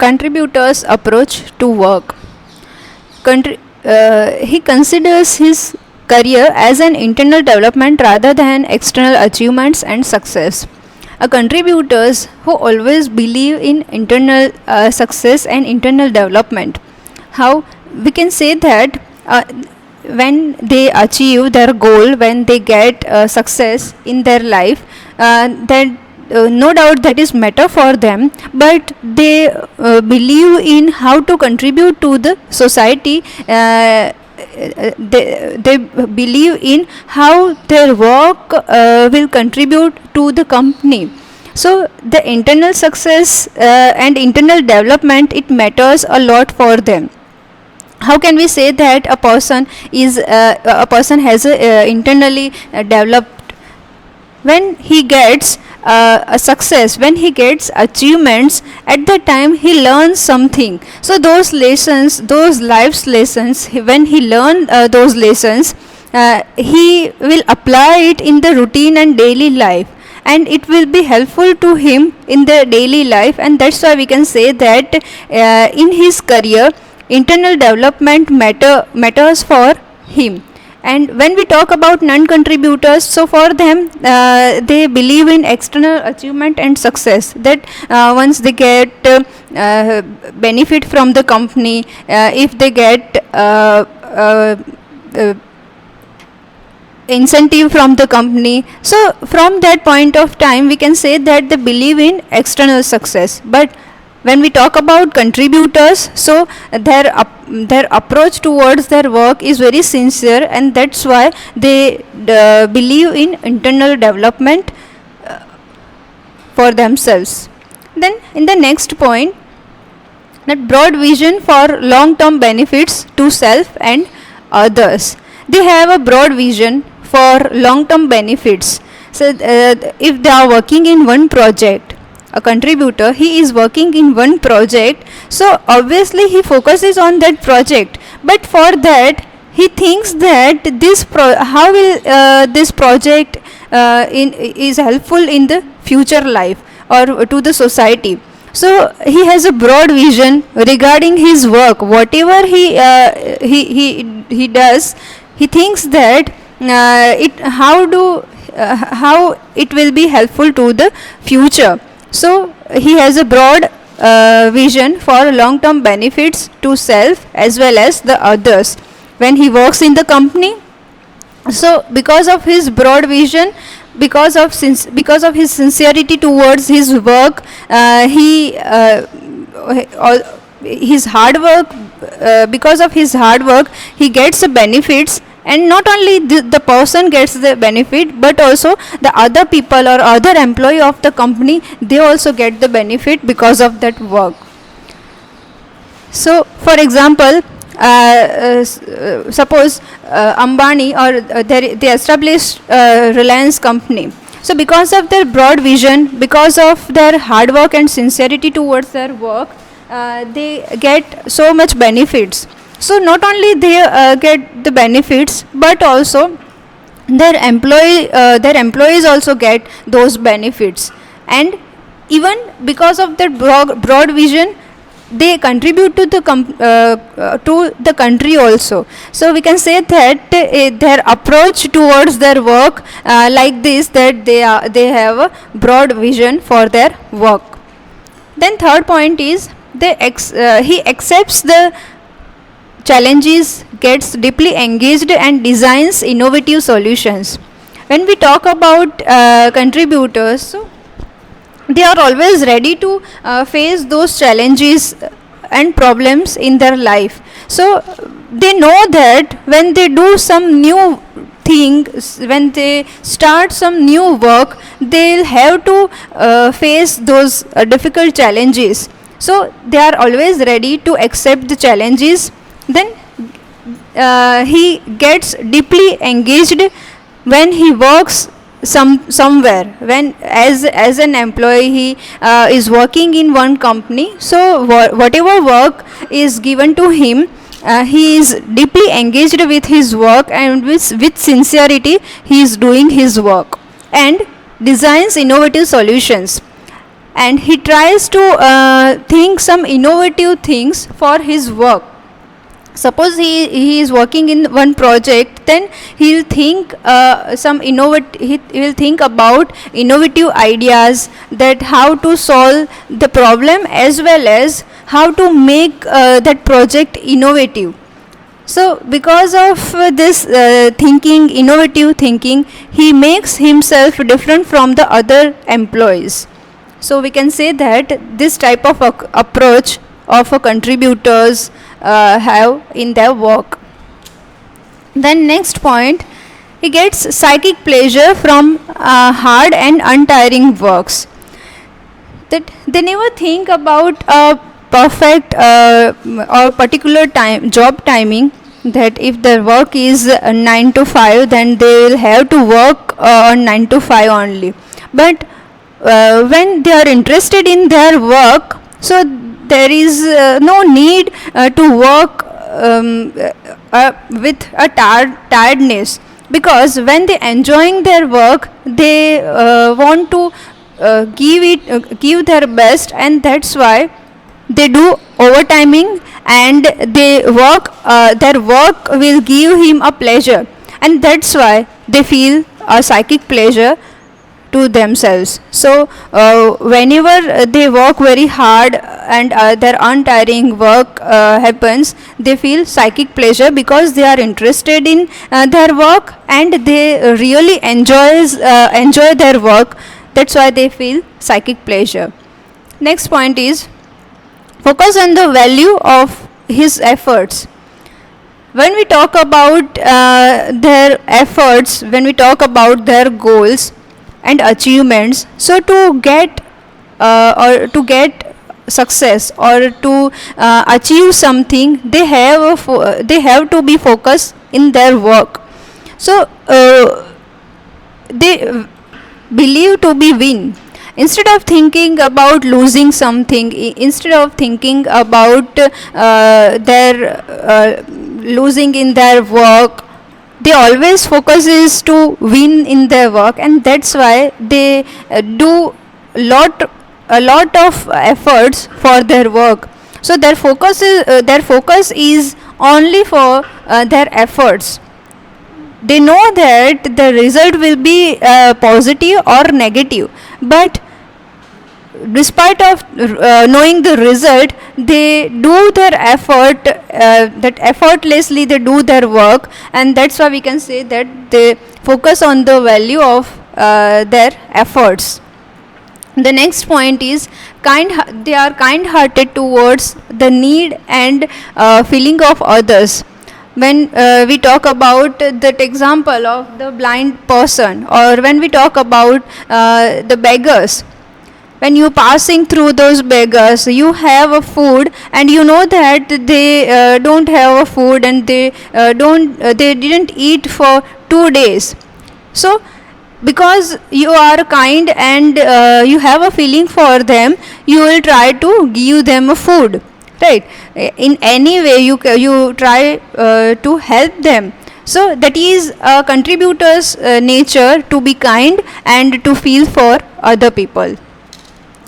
contributor's approach to work. He considers his career as an internal development rather than external achievements and success. Contributors who always believe in internal success and internal development. How we can say that when they achieve their goal, when they get success in their life, that no doubt that is matter for them, but they believe in how to contribute to the society. They believe in how their work will contribute to the company. So the internal success and internal development, it matters a lot for them. How can we say that a person has a internally developed? When he gets a success, when he gets achievements, at that time he learns something. So those lessons, those life's lessons, when he learn those lessons, he will apply it in the routine and daily life, and it will be helpful to him in the daily life. And that's why we can say that in his career, internal development matters for him. And when we talk about non-contributors, so for them, they believe in external achievement and success, that once they get benefit from the company, if they get incentive from the company, so from that point of time we can say that they believe in external success. But when we talk about contributors, so their approach towards their work is very sincere, and that's why they believe in internal development for themselves. Then in the next point, that broad vision for long term benefits to self and others. They have a broad vision for long term benefits. So if they are working in one project, a contributor, he is working in one project, so obviously he focuses on that project, but for that he thinks that how will this project is helpful in the future life or to the society. So he has a broad vision regarding his work. Whatever he does, he thinks that how it will be helpful to the future. So he has a broad vision for long term benefits to self as well as the others when he works in the company. So because of his broad vision, because of his sincerity towards his work, his hard work, because of his hard work, he gets the benefits. And not only the person gets the benefit, but also the other people or other employee of the company, they also get the benefit because of that work. So for example, suppose Ambani or they established Reliance company. So because of their broad vision, because of their hard work and sincerity towards their work, they get so much benefits. So not only they get the benefits, but also their employees also get those benefits. And even because of their broad vision, they contribute to the country also. So we can say that their approach towards their work like this, that they have a broad vision for their work. Then third point is he accepts the challenges, gets deeply engaged and designs innovative solutions. When we talk about contributors, so they are always ready to face those challenges and problems in their life. So they know that when they do some new thing, when they start some new work, they'll have to face those difficult challenges. So they are always ready to accept the challenges. Then he gets deeply engaged when he works somewhere. When as an employee he is working in one company, so whatever work is given to him, he is deeply engaged with his work, and with sincerity he is doing his work and designs innovative solutions. and he tries to think some innovative things for his work. Suppose he is working in one project, then he'll think he will think about innovative ideas, that how to solve the problem as well as how to make that project innovative. So because of this innovative thinking, he makes himself different from the other employees. So we can say that this type of approach of contributors have in their work. Then next point, he gets psychic pleasure from hard and untiring works. That they never think about a perfect or particular job timing, that if their work is 9 to 5, then they will have to work on 9 to 5 only. But when they are interested in their work, so there is no need to work with a tiredness, because when they enjoying their work, they want to give their best, and that's why they do overtiming, and they work their work will give him a pleasure, and that's why they feel a psychic pleasure to themselves. So whenever they work very hard and their untiring work happens, they feel psychic pleasure because they are interested in their work, and they really enjoy their work. That's why they feel psychic pleasure. Next point is focus on the value of his efforts. When we talk about their efforts, when we talk about their goals and achievements, so to get success or to achieve something, they have to be focused in their work. So they believe to be win. Instead of thinking about losing something, instead of thinking about their losing in their work, they always focus is to win in their work, and that's why they do a lot of efforts for their work. So their focus is only for their efforts. They know that the result will be positive or negative, but despite of knowing the result, they do their effort, that effortlessly they do their work, and that's why we can say that they focus on the value of their efforts. The next point is they are kind-hearted towards the need and feeling of others. When we talk about that example of the blind person, or when we talk about the beggars, when you passing through those beggars, you have a food and you know that they don't have a food, and they didn't eat for 2 days. So because you are kind and you have a feeling for them, you will try to give them a food, right? In any way you try to help them. So that is a contributor's nature, to be kind and to feel for other people.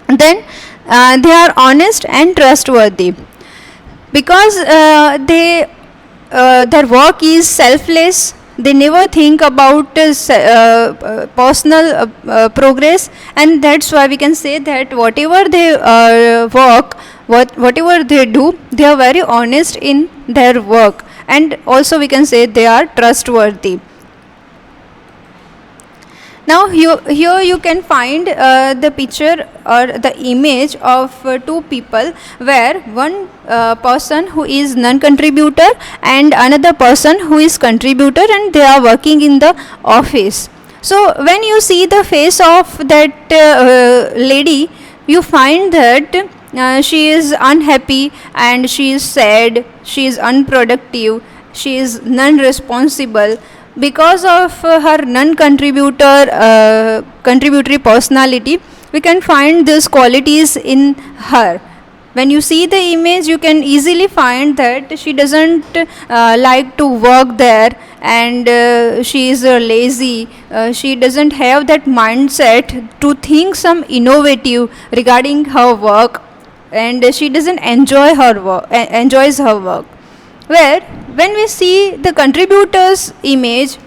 Then they are honest and trustworthy, because their work is selfless. They never think about personal progress, and that's why we can say that whatever they work, whatever they do, they are very honest in their work, and also we can say they are trustworthy. Now here you can find the picture or the image of two people, where one person who is non-contributor and another person who is contributor, and they are working in the office. So when you see the face of that lady, you find that she is unhappy and she is sad, she is unproductive, she is non-responsible. Because of her non-contributor contributory personality, we can find these qualities in her. When you see the image, you can easily find that she doesn't like to work there, and she is lazy, she doesn't have that mindset to think some innovative regarding her work, and she doesn't enjoys her work. Where when we see the contributors image,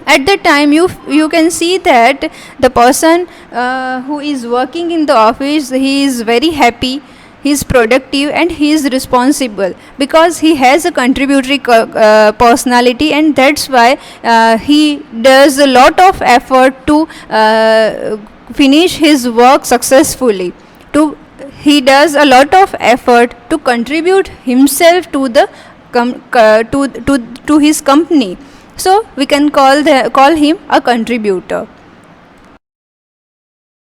at the time you can see that the person who is working in the office, he is very happy, he is productive, and he is responsible because he has a contributory personality, and that's why he does a lot of effort to finish his work successfully, to he does a lot of effort to contribute himself to the to his company. So we can call him a contributor.